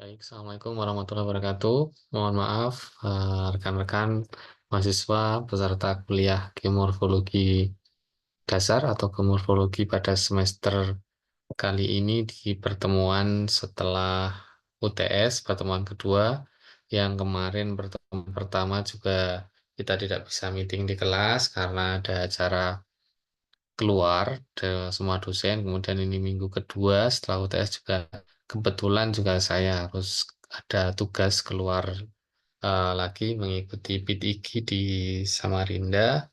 Baik, Assalamualaikum warahmatullahi wabarakatuh. Mohon maaf, rekan-rekan mahasiswa peserta kuliah Geomorfologi Dasar atau Geomorfologi pada semester kali ini di pertemuan setelah UTS, pertemuan kedua, yang kemarin pertemuan pertama juga kita tidak bisa meeting di kelas karena ada acara keluar semua dosen. Kemudian ini minggu kedua setelah UTS juga kebetulan juga saya harus ada tugas keluar lagi mengikuti PIT-IGI di Samarinda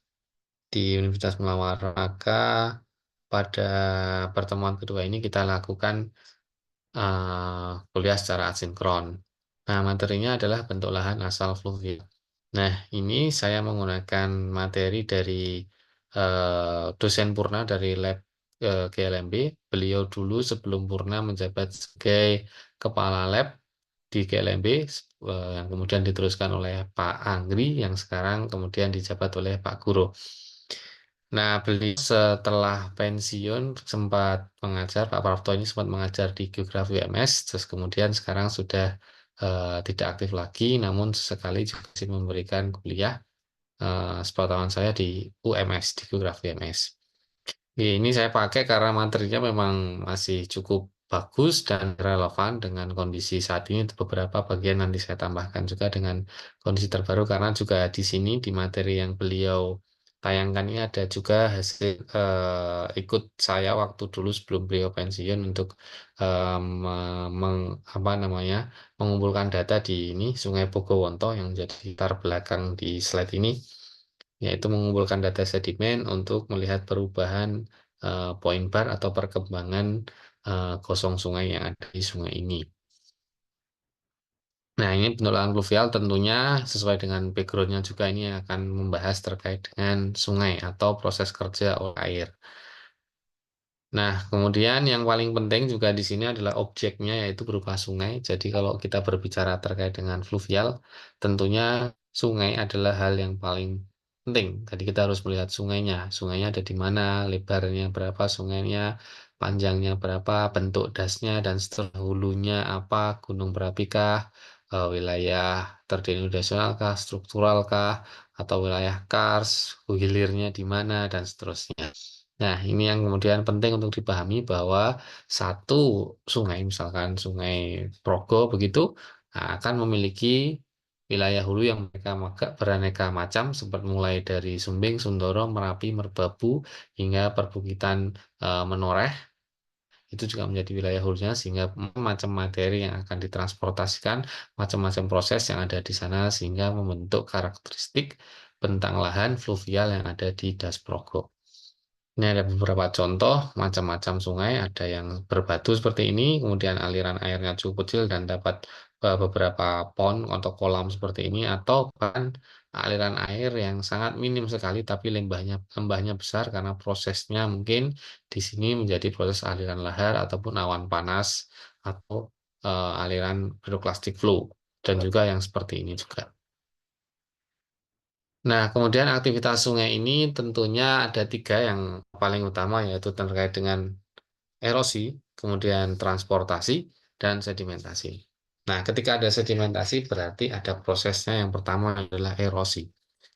di Universitas Melawar. Maka pada pertemuan kedua ini kita lakukan kuliah secara asinkron. Nah, materinya adalah bentuk lahan asal fluvial. Nah, ini saya menggunakan materi dari dosen Purna dari lab GLMB. Beliau dulu sebelum Purna menjabat sebagai kepala lab di GLMB, yang kemudian diteruskan oleh Pak Anggri, yang sekarang kemudian dijabat oleh Pak Guru. Nah, beliau setelah pensiun sempat mengajar, Pak Prapto ini sempat mengajar di Geografi UMS, terus kemudian sekarang sudah tidak aktif lagi, namun sesekali juga masih memberikan kuliah sepengetahuan saya di UMS, di Geografi UMS. Ini saya pakai karena materinya memang masih cukup bagus dan relevan dengan kondisi saat ini. Beberapa bagian nanti saya tambahkan juga dengan kondisi terbaru karena juga di sini di materi yang beliau tayangkan ini ada juga hasil ikut saya waktu dulu sebelum beliau pensiun untuk apa namanya mengumpulkan data di ini Sungai Bogowonto yang jadi latar belakang di slide ini, yaitu mengumpulkan data sedimen untuk melihat perubahan point bar atau perkembangan gosong sungai yang ada di sungai ini. Nah, ini pengelolaan fluvial tentunya sesuai dengan background-nya juga ini akan membahas terkait dengan sungai atau proses kerja olah air. Nah, kemudian yang paling penting juga di sini adalah objeknya yaitu berupa sungai. Jadi kalau kita berbicara terkait dengan fluvial, tentunya sungai adalah hal yang paling penting. Jadi kita harus melihat sungainya. Sungainya ada di mana, lebarnya berapa sungainya, panjangnya berapa, bentuk dasnya, dan setelah hulunya apa, gunung berapikah, wilayah terdenominasional kah, struktural kah, atau wilayah kars, hilirnya di mana, dan seterusnya. Nah, ini yang kemudian penting untuk dipahami bahwa satu sungai, misalkan Sungai Progo begitu, akan memiliki wilayah hulu yang mereka beraneka macam, seperti mulai dari Sumbing, Sundoro, Merapi, Merbabu, hingga perbukitan Menoreh. Itu juga menjadi wilayah hulunya, sehingga macam materi yang akan ditransportasikan, macam-macam proses yang ada di sana, sehingga membentuk karakteristik bentang lahan fluvial yang ada di Das Progo. Ini ada beberapa contoh macam-macam sungai, ada yang berbatu seperti ini, kemudian aliran airnya cukup kecil dan dapat beberapa pond atau kolam seperti ini, atau kan aliran air yang sangat minim sekali tapi lembahnya besar karena prosesnya mungkin di sini menjadi proses aliran lahar ataupun awan panas atau aliran pyroclastic flow, dan juga yang seperti ini juga. Nah, kemudian aktivitas sungai ini tentunya ada tiga yang paling utama, yaitu terkait dengan erosi, kemudian transportasi, dan sedimentasi. Nah, ketika ada sedimentasi berarti ada prosesnya. Yang pertama adalah erosi.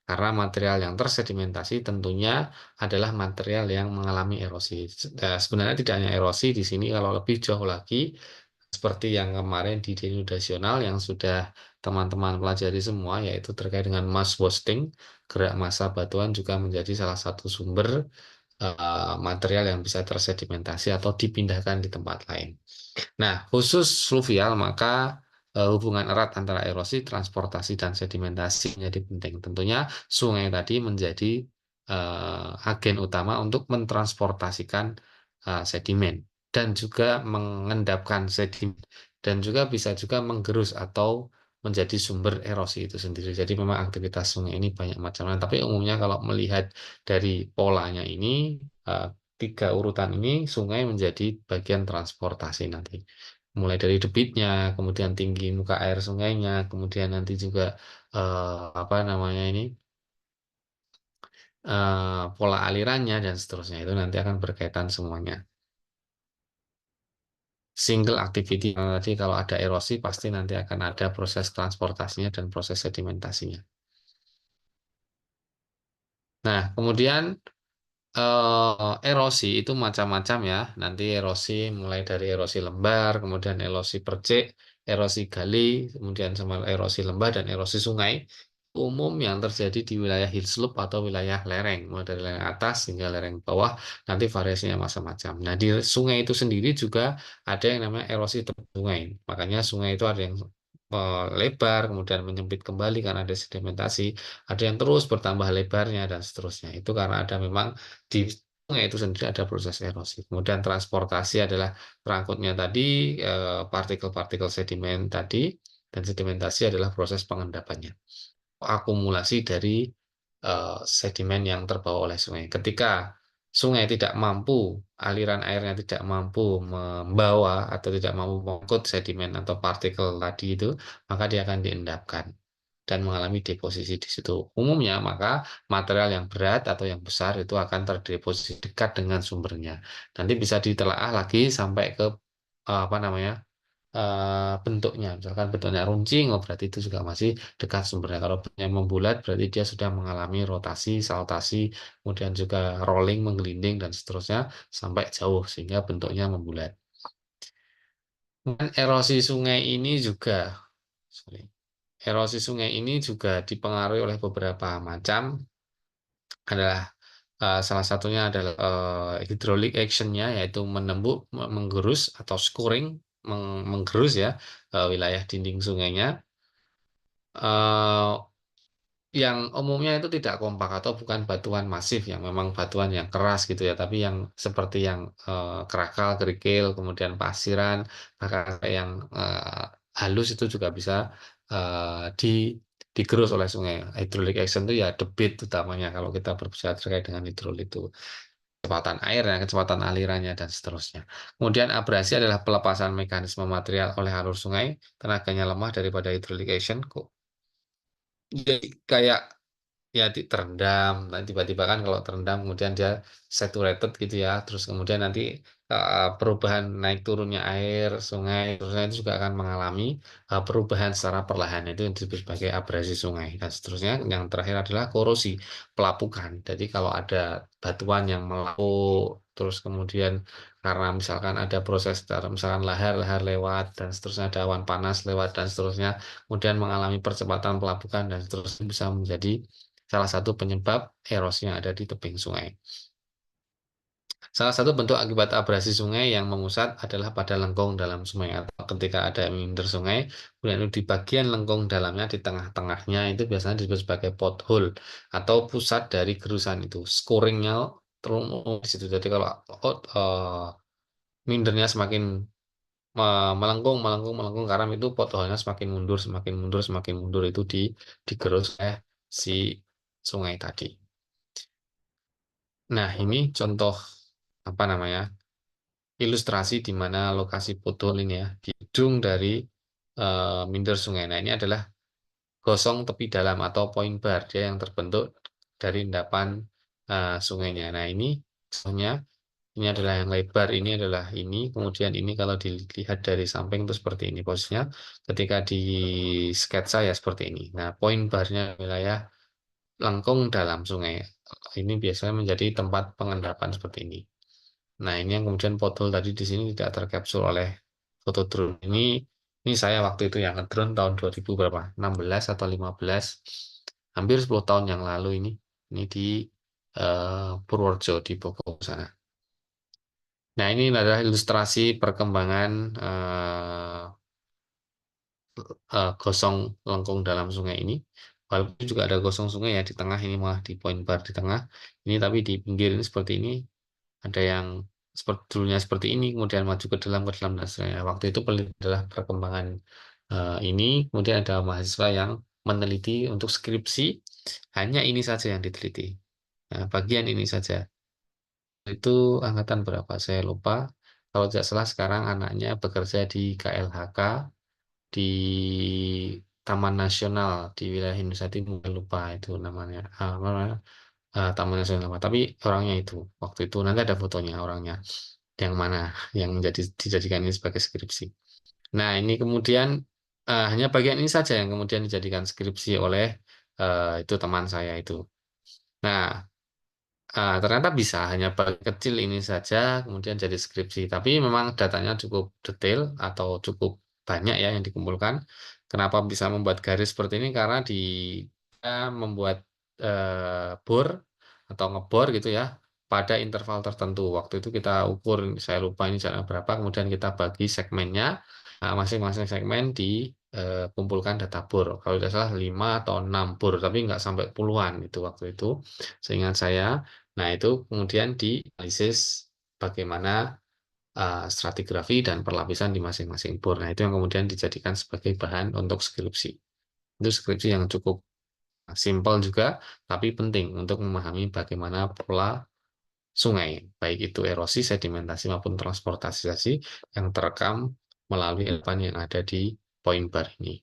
Karena material yang tersedimentasi tentunya adalah material yang mengalami erosi. Sebenarnya tidak hanya erosi di sini, kalau lebih jauh lagi, seperti yang kemarin di Nasional yang sudah teman-teman pelajari semua, yaitu terkait dengan mass wasting, gerak massa batuan juga menjadi salah satu sumber material yang bisa tersedimentasi atau dipindahkan di tempat lain. Nah, khusus fluvial, maka hubungan erat antara erosi, transportasi, dan sedimentasi menjadi penting. Tentunya sungai tadi menjadi agen utama untuk mentransportasikan sedimen dan juga mengendapkan sedimen, dan juga bisa juga menggerus atau menjadi sumber erosi itu sendiri. Jadi memang aktivitas sungai ini banyak macamnya. Tapi umumnya kalau melihat dari polanya ini, eh, tiga urutan ini, sungai menjadi bagian transportasi nanti. Mulai dari debitnya, kemudian tinggi muka air sungainya, kemudian nanti juga apa namanya ini, pola alirannya dan seterusnya, itu nanti akan berkaitan semuanya. single activity. Jadi kalau ada erosi pasti nanti akan ada proses transportasinya dan proses sedimentasinya. Nah, kemudian erosi itu macam-macam ya. Nanti erosi mulai dari erosi lembar, kemudian erosi percik, erosi gali, kemudian sama erosi lembah dan erosi sungai. Umum yang terjadi di wilayah hill slope atau wilayah lereng, mulai dari lereng atas hingga lereng bawah, nanti variasinya macam-macam. Nah, di sungai itu sendiri juga ada yang namanya erosi tebing sungai. Makanya sungai itu ada yang lebar, kemudian menyempit kembali karena ada sedimentasi, ada yang terus bertambah lebarnya dan seterusnya. Itu karena ada memang di sungai itu sendiri ada proses erosi. Kemudian transportasi adalah terangkutnya tadi partikel-partikel sedimen tadi, dan sedimentasi adalah proses pengendapannya, akumulasi dari sedimen yang terbawa oleh sungai. Ketika sungai tidak mampu, aliran airnya tidak mampu membawa atau tidak mampu mengangkut sedimen atau partikel tadi itu, maka dia akan diendapkan dan mengalami deposisi di situ. Umumnya, maka material yang berat atau yang besar itu akan terdeposisi dekat dengan sumbernya. Nanti bisa ditelaah lagi sampai ke apa namanya bentuknya. Misalkan bentuknya runcing, oh berarti itu juga masih dekat sumbernya. Kalau bentuknya membulat, berarti dia sudah mengalami rotasi, saltasi, kemudian juga rolling, menggelinding, dan seterusnya sampai jauh sehingga bentuknya membulat. Dan erosi sungai ini juga, sorry, erosi sungai ini juga dipengaruhi oleh beberapa macam. Adalah salah satunya adalah hydraulic actionnya, yaitu menembuk, menggerus atau scoring, menggerus ya wilayah dinding sungainya. eh, yang umumnya itu tidak kompak atau bukan batuan masif yang memang batuan yang keras gitu ya, tapi yang seperti yang kerakal, kerikil, kemudian pasiran, bahkan yang halus itu juga bisa digerus oleh sungai. Hydraulic action itu ya debit utamanya kalau kita berbicara terkait dengan hidrolik itu kecepatan airnya, kecepatan alirannya, dan seterusnya. Kemudian abrasi adalah pelepasan mekanisme material oleh alur sungai, tenaganya lemah daripada hydraulic action. Kok jadi kayak ya terendam, nanti tiba-tiba kan kalau terendam kemudian dia saturated gitu ya, terus kemudian nanti perubahan naik turunnya air sungai, terusnya itu juga akan mengalami perubahan secara perlahan, itu yang disebut sebagai abrasi sungai dan seterusnya. Yang terakhir adalah korosi pelapukan. Jadi kalau ada batuan yang melapuk, terus kemudian karena misalkan ada proses misalkan lahar-lahar lewat dan seterusnya, ada awan panas lewat dan seterusnya, kemudian mengalami percepatan pelapukan dan seterusnya, bisa menjadi salah satu penyebab erosi yang ada di tebing sungai. Salah satu bentuk akibat abrasi sungai yang memusat adalah pada lengkung dalam sungai, atau ketika ada minder sungai, kemudian di bagian lengkung dalamnya di tengah-tengahnya itu biasanya disebut sebagai pothole atau pusat dari gerusan itu. Scoringnya terus di situ. Jadi kalau mindernya semakin melengkung, melengkung, melengkung, karena itu potholnya semakin mundur, semakin mundur, semakin mundur, itu digerus oleh si sungai tadi. Nah, ini contoh apa namanya ilustrasi di mana lokasi pothole ini ya di ujung dari minder sungai. Nah, ini adalah gosong tepi dalam atau point bar, dia yang terbentuk dari endapan sungainya. Nah, ini contohnya, ini adalah yang lebar, ini adalah ini, kemudian ini kalau dilihat dari samping itu seperti ini posisinya, ketika di sketsa ya seperti ini. Nah, point barnya wilayah lengkung dalam sungai. Ini biasanya menjadi tempat pengendapan seperti ini. Nah, ini yang kemudian foto tadi di sini tidak tercapture oleh foto drone. Ini saya waktu itu yang ngedrone tahun 2000 berapa? 16 atau 15. Hampir 10 tahun yang lalu ini. Ini di Purworejo di Bogor sana. Nah, ini adalah ilustrasi perkembangan gosong lengkung dalam sungai ini. Walaupun juga ada gosong sungai ya di tengah, ini malah di point bar di tengah. Ini tapi di pinggir ini seperti ini. Ada yang seperti dulunya seperti ini, kemudian maju ke dalam dan seterusnya. Waktu itu adalah perkembangan ini, kemudian ada mahasiswa yang meneliti untuk skripsi, hanya ini saja yang diteliti. Nah, bagian ini saja. Itu angkatan berapa? Saya lupa. Kalau tidak salah sekarang anaknya bekerja di KLHK, di Taman Nasional di wilayah Indonesia Timur, lupa itu namanya. Taman Nasional apa? Tapi orangnya itu waktu itu nanti ada fotonya orangnya. yang mana yang dijadikan ini sebagai skripsi. Nah, ini kemudian hanya bagian ini saja yang kemudian dijadikan skripsi oleh itu teman saya itu. Nah, ternyata bisa hanya bagian kecil ini saja kemudian jadi skripsi. Tapi memang datanya cukup detail atau cukup banyak ya yang dikumpulkan. Kenapa bisa membuat garis seperti ini? Karena dia membuat bor atau ngebor gitu ya pada interval tertentu. Waktu itu kita ukur, saya lupa ini jarak berapa, kemudian kita bagi segmennya, masing-masing segmen dikumpulkan data bor. Kalau tidak salah 5 atau 6 bor, tapi nggak sampai puluhan itu waktu itu, seingat saya. Nah, itu kemudian dianalisis bagaimana stratigrafi dan perlapisan di masing-masing bor. Nah, itu yang kemudian dijadikan sebagai bahan untuk skripsi. Itu skripsi yang cukup simpel juga, tapi penting untuk memahami bagaimana pola sungai, baik itu erosi, sedimentasi, maupun transportasi yang terekam melalui elemen yang ada di poin bar ini.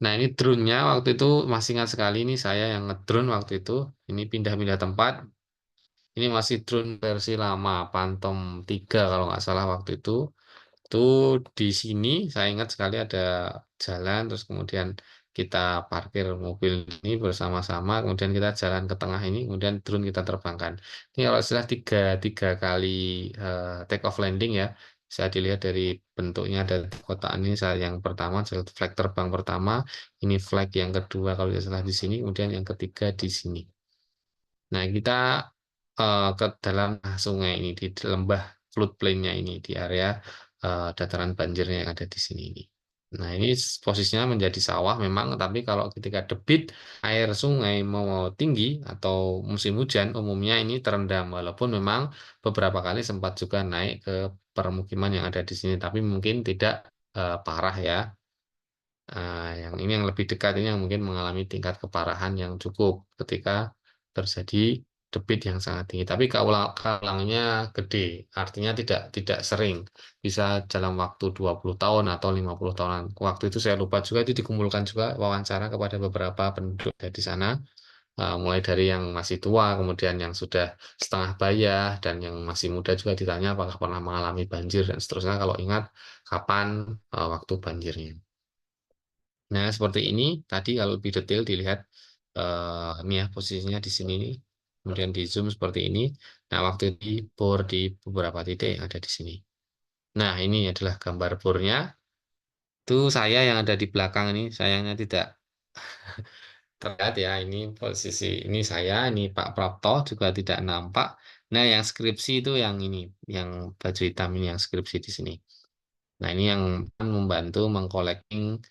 Nah, ini drone-nya waktu itu masih ingat sekali, ini saya yang ngedrone waktu itu. Ini pindah-pindah tempat. Ini masih drone versi lama, Phantom 3 kalau nggak salah waktu itu. Itu di sini saya ingat sekali ada jalan, terus kemudian kita parkir mobil ini bersama-sama, kemudian kita jalan ke tengah ini, kemudian drone kita terbangkan. Ini kalau istilah tiga kali take off landing ya, saya dilihat dari bentuknya ada kotaan ini, saya yang pertama flag terbang pertama, ini flag yang kedua kalau tidak salah di sini, kemudian yang ketiga di sini. Nah, kita ke dalam sungai ini, di lembah floodplain-nya ini, di area dataran banjirnya yang ada di sini ini. Nah, ini posisinya menjadi sawah memang, tapi kalau ketika debit air sungai mau tinggi atau musim hujan, umumnya ini terendam, walaupun memang beberapa kali sempat juga naik ke permukiman yang ada di sini, tapi mungkin tidak parah ya. Yang ini yang lebih dekat ini yang mungkin mengalami tingkat keparahan yang cukup ketika terjadi debit yang sangat tinggi. Tapi keulangnya gede, artinya tidak sering. Bisa dalam waktu 20 tahun atau 50 tahunan. Waktu itu saya lupa juga, itu dikumpulkan juga wawancara kepada beberapa penduduk di sana. Mulai dari yang masih tua, kemudian yang sudah setengah bayah, dan yang masih muda juga ditanya apakah pernah mengalami banjir, dan seterusnya kalau ingat kapan waktu banjirnya. Nah, seperti ini tadi kalau lebih detail dilihat ini ya posisinya di sini nih. Kemudian di zoom seperti ini. Nah, waktu di bor di beberapa titik yang ada di sini. Nah, ini adalah gambar bornya. Itu saya yang ada di belakang ini, sayangnya tidak terlihat ya. Ini posisi ini saya, ini Pak Prapto juga tidak nampak. Nah, yang skripsi itu yang ini, yang baju hitam ini yang skripsi di sini. Nah, ini yang membantu mengcollecting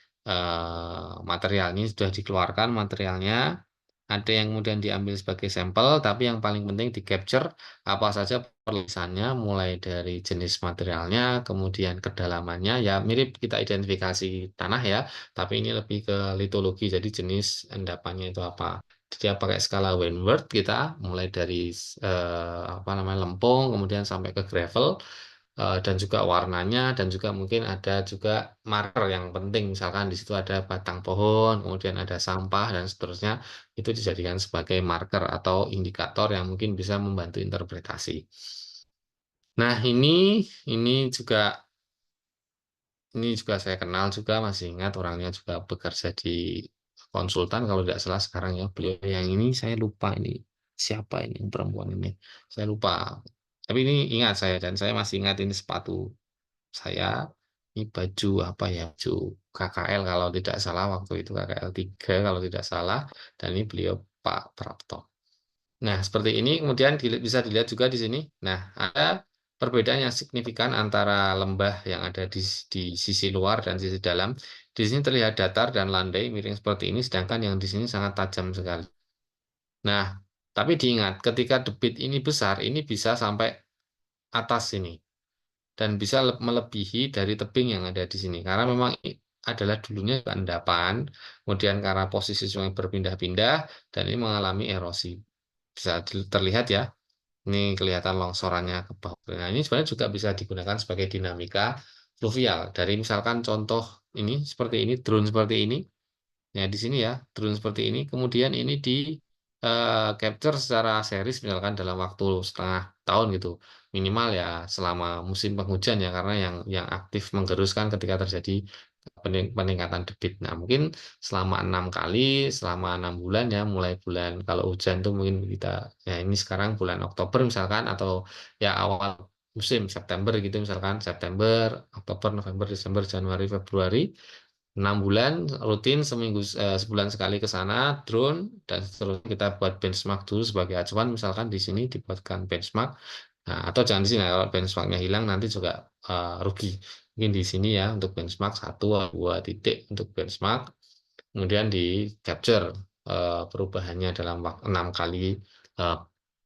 material. Ini sudah dikeluarkan materialnya. Ada yang kemudian diambil sebagai sampel, tapi yang paling penting di capture apa saja perluasannya, mulai dari jenis materialnya, kemudian kedalamannya, ya mirip kita identifikasi tanah ya, tapi ini lebih ke litologi, jadi jenis endapannya itu apa. Dia pakai skala Wentworth kita, mulai dari apa namanya lempung, kemudian sampai ke gravel, dan juga warnanya, dan juga mungkin ada juga marker yang penting, misalkan di situ ada batang pohon, kemudian ada sampah dan seterusnya, itu dijadikan sebagai marker atau indikator yang mungkin bisa membantu interpretasi. Nah, ini juga saya kenal juga, masih ingat orangnya juga bekerja di konsultan kalau tidak salah sekarang ya. Beliau yang ini saya lupa ini siapa ini perempuan ini. Saya lupa. Tapi ini ingat saya, dan saya masih ingat ini sepatu saya, ini baju apa ya, baju KKL kalau tidak salah waktu itu, KKL 3 kalau tidak salah, dan ini beliau Pak Prapto. Nah, seperti ini kemudian bisa dilihat juga di sini. Nah, ada perbedaan yang signifikan antara lembah yang ada di sisi luar dan sisi dalam. Di sini terlihat datar dan landai miring seperti ini, sedangkan yang di sini sangat tajam sekali. Nah, tapi diingat, ketika debit ini besar, ini bisa sampai atas sini dan bisa melebihi dari tebing yang ada di sini. Karena memang ini adalah dulunya endapan, kemudian karena posisi sungai berpindah-pindah, dan ini mengalami erosi. Bisa terlihat ya, ini kelihatan longsorannya ke bawah. Nah, ini sebenarnya juga bisa digunakan sebagai dinamika fluvial. Dari misalkan contoh ini, seperti ini, drone seperti ini. Ya, di sini ya, drone seperti ini. Kemudian ini Capture secara series misalkan dalam waktu setengah tahun gitu, minimal ya selama musim penghujan ya, karena yang aktif menggerus kan ketika terjadi peningkatan debit. Nah, mungkin selama 6 kali, selama 6 bulan ya, mulai bulan kalau hujan tuh mungkin kita ya ini sekarang bulan Oktober misalkan atau ya awal musim September gitu misalkan September, Oktober, November, Desember, Januari, Februari 6 bulan rutin seminggu sebulan sekali ke sana drone dan seterusnya kita buat benchmark dulu sebagai acuan misalkan di sini dibuatkan benchmark. Nah, atau jangan di sini kalau benchmarknya hilang nanti juga rugi. Mungkin di sini ya untuk benchmark satu atau dua titik untuk benchmark, kemudian di capture perubahannya dalam waktu 6 kali eh,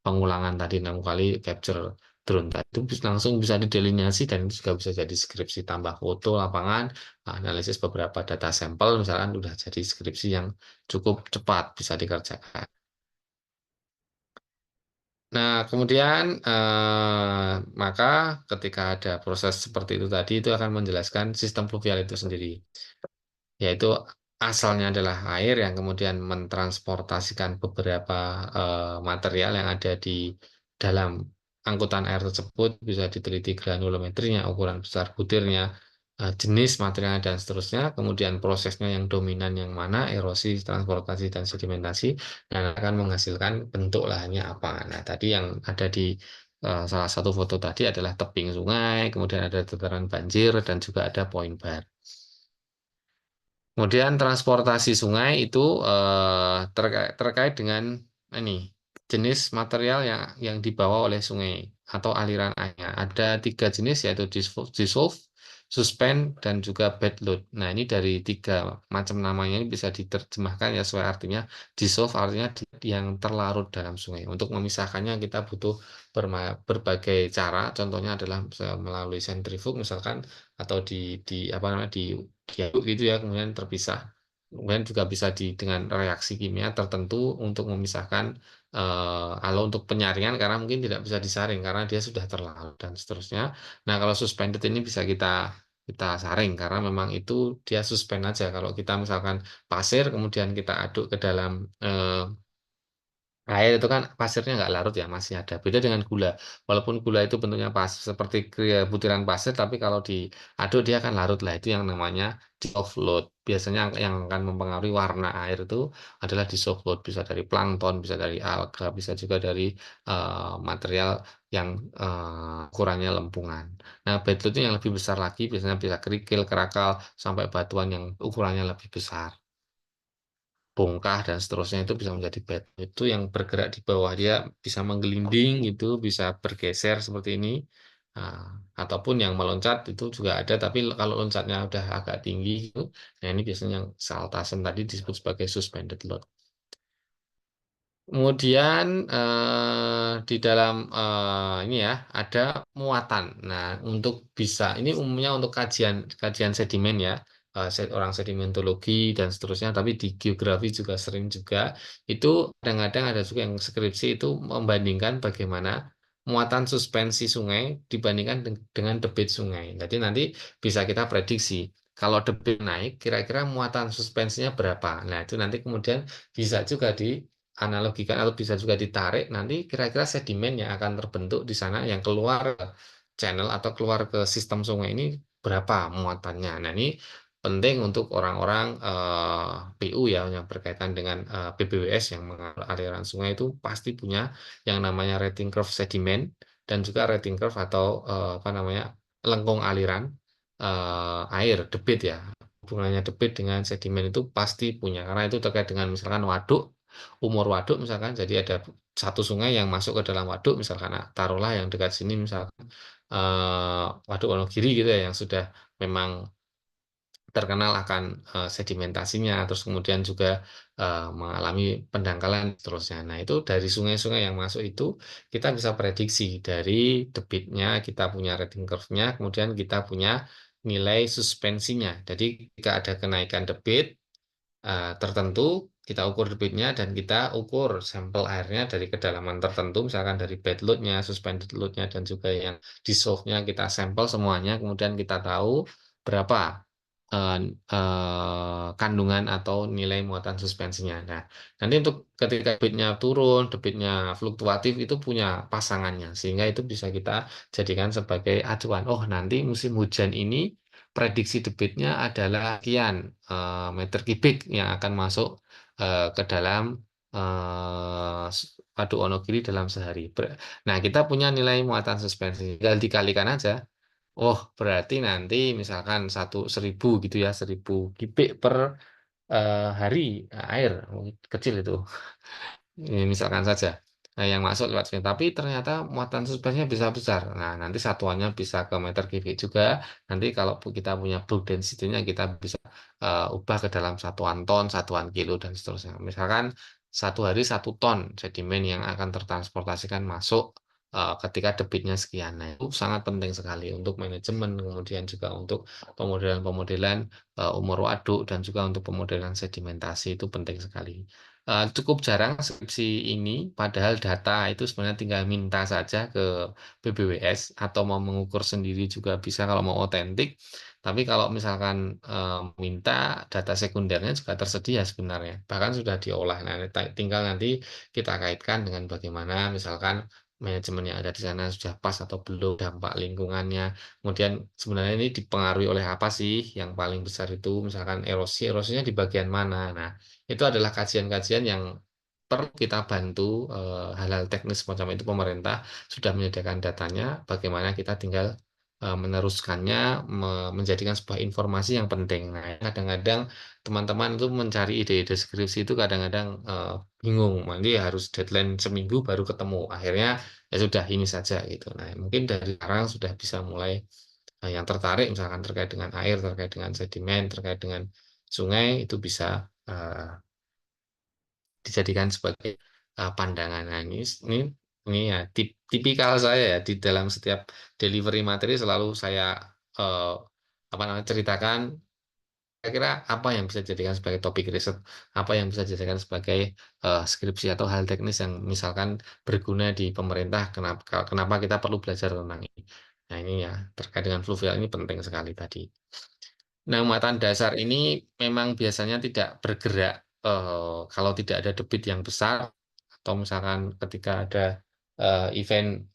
pengulangan tadi 6 kali capture drone tadi itu langsung bisa didelineasi dan itu juga bisa jadi skripsi tambah foto lapangan, analisis beberapa data sampel misalkan udah jadi skripsi yang cukup cepat bisa dikerjakan. Nah, kemudian maka ketika ada proses seperti itu tadi itu akan menjelaskan sistem fluvial itu sendiri, yaitu asalnya adalah air yang kemudian mentransportasikan beberapa material yang ada di dalam angkutan air tersebut, bisa diteliti granulometrinya, ukuran besar butirnya, jenis materialnya dan seterusnya, kemudian prosesnya yang dominan yang mana, erosi, transportasi dan sedimentasi, dan akan menghasilkan bentuk lahannya apa. Nah, tadi yang ada di salah satu foto tadi adalah tebing sungai, kemudian ada dataran banjir dan juga ada poin bar. Kemudian transportasi sungai itu terkait dengan ini jenis material yang dibawa oleh sungai atau aliran airnya. Ada tiga jenis yaitu dissolve, suspend, dan juga bed load. Nah, ini dari tiga macam namanya ini bisa diterjemahkan ya sesuai artinya. Dissolve artinya yang terlarut dalam sungai. Untuk memisahkannya kita butuh berbagai cara. Contohnya adalah melalui sentrifug misalkan atau di apa namanya diaduk gitu ya kemudian terpisah. Kemudian juga bisa dengan reaksi kimia tertentu untuk memisahkan kalau untuk penyaringan karena mungkin tidak bisa disaring karena dia sudah terlarut dan seterusnya. Nah, kalau suspended ini bisa kita kita saring karena memang itu dia suspend aja. Kalau kita misalkan pasir kemudian kita aduk ke dalam air itu kan pasirnya nggak larut ya, masih ada. Beda dengan gula. Walaupun gula itu bentuknya pas seperti butiran pasir, tapi kalau diaduk dia akan larut lah. Itu yang namanya dissolved load. Biasanya yang akan mempengaruhi warna air itu adalah dissolved load. Bisa dari plankton, bisa dari alga, bisa juga dari material yang ukurannya lempungan. Nah, bed load itu yang lebih besar lagi, biasanya bisa kerikil, kerakal, sampai batuan yang ukurannya lebih besar bongkah dan seterusnya itu bisa menjadi bed itu yang bergerak di bawah dia bisa menggelinding gitu bisa bergeser seperti ini. Nah, ataupun yang meloncat itu juga ada tapi kalau loncatnya udah agak tinggi gitu, nah ini biasanya yang saltasan tadi disebut sebagai suspended load. Kemudian di dalam ini ya ada muatan. Nah, untuk bisa ini umumnya untuk kajian kajian sedimen ya, orang sedimentologi dan seterusnya. Tapi di geografi juga sering juga itu kadang-kadang ada juga yang skripsi itu membandingkan bagaimana muatan suspensi sungai dibandingkan dengan debit sungai. Jadi nanti bisa kita prediksi. Kalau debit naik, kira-kira muatan suspensinya berapa? Nah, itu nanti kemudian bisa juga analogikan atau bisa juga ditarik nanti kira-kira sedimen yang akan terbentuk di sana yang keluar ke channel atau keluar ke sistem sungai ini berapa muatannya. Nah, ini penting untuk orang-orang PU ya yang berkaitan dengan PBWS yang mengatur aliran sungai itu pasti punya yang namanya rating curve sedimen dan juga rating curve atau apa namanya lengkung aliran air debit ya. Hubungannya debit dengan sedimen itu pasti punya karena itu terkait dengan misalkan waduk umur waduk misalkan jadi ada satu sungai yang masuk ke dalam waduk misalkan taruhlah yang dekat sini misalkan waduk Wonogiri gitu ya yang sudah memang terkenal akan sedimentasinya terus kemudian juga mengalami pendangkalan seterusnya. Nah, itu dari sungai-sungai yang masuk itu kita bisa prediksi dari debitnya kita punya rating curve-nya kemudian kita punya nilai suspensinya. Jadi jika ada kenaikan debit tertentu, kita ukur debitnya dan kita ukur sampel airnya dari kedalaman tertentu, misalkan dari bed load-nya, suspended load-nya, dan juga yang dissolve-nya kita sampel semuanya, kemudian kita tahu berapa eh, kandungan atau nilai muatan suspensinya. Nah, nanti untuk ketika debitnya turun, debitnya fluktuatif itu punya pasangannya, sehingga itu bisa kita jadikan sebagai acuan. Oh, nanti musim hujan ini prediksi debitnya adalah sekian meter kubik yang akan masuk ke dalam Waduk Wonogiri dalam sehari. Nah, kita punya nilai muatan suspensi, tinggal dikalikan aja. Oh, berarti nanti misalkan 1.000 gitu ya, 1.000 kubik per hari air. Kecil itu. Ini misalkan saja. Nah, yang masuk lewat sini. Tapi ternyata muatan suspensinya bisa besar. Nah, nanti satuannya bisa ke meter kubik juga. Nanti kalau kita punya bulk density-nya, kita bisa ubah ke dalam satuan ton, satuan kilo, dan seterusnya. Misalkan 1 hari 1 ton sedimen yang akan tertransportasikan masuk ketika debitnya sekian. Nah, itu sangat penting sekali untuk manajemen, kemudian juga untuk pemodelan-pemodelan umur waduk, dan juga untuk pemodelan sedimentasi itu penting sekali. Cukup jarang skripsi ini, padahal data itu sebenarnya tinggal minta saja ke BBWS atau mau mengukur sendiri juga bisa kalau mau otentik. Tapi kalau misalkan minta data sekundernya juga tersedia sebenarnya, bahkan sudah diolah. Nah, tinggal nanti kita kaitkan dengan bagaimana misalkan manajemen yang ada di sana sudah pas atau belum, dampak lingkungannya. Kemudian sebenarnya ini dipengaruhi oleh apa sih yang paling besar itu, misalkan erosi, erosinya di bagian mana. Nah, itu adalah kajian-kajian yang perlu kita bantu hal-hal teknis semacam itu. Pemerintah sudah menyediakan datanya, bagaimana kita tinggal meneruskannya, menjadikan sebuah informasi yang penting. Nah, kadang-kadang teman-teman itu mencari ide-ide skripsi itu kadang-kadang bingung, nanti harus deadline seminggu baru ketemu. Akhirnya ya sudah ini saja gitu. Nah, mungkin dari sekarang sudah bisa mulai yang tertarik misalkan terkait dengan air, terkait dengan sedimen, terkait dengan sungai itu bisa dijadikan sebagai pandangan. Nah, ini ya tipikal saya ya di dalam setiap delivery materi selalu saya eh, apa namanya ceritakan kira-kira apa yang bisa dijadikan sebagai topik riset, apa yang bisa dijadikan sebagai skripsi atau hal teknis yang misalkan berguna di pemerintah. Kenapa kita perlu belajar tentang ini? Nah, ini ya terkait dengan fluvial ini penting sekali tadi. Nah, muatan dasar ini memang biasanya tidak bergerak kalau tidak ada debit yang besar, atau misalkan ketika ada event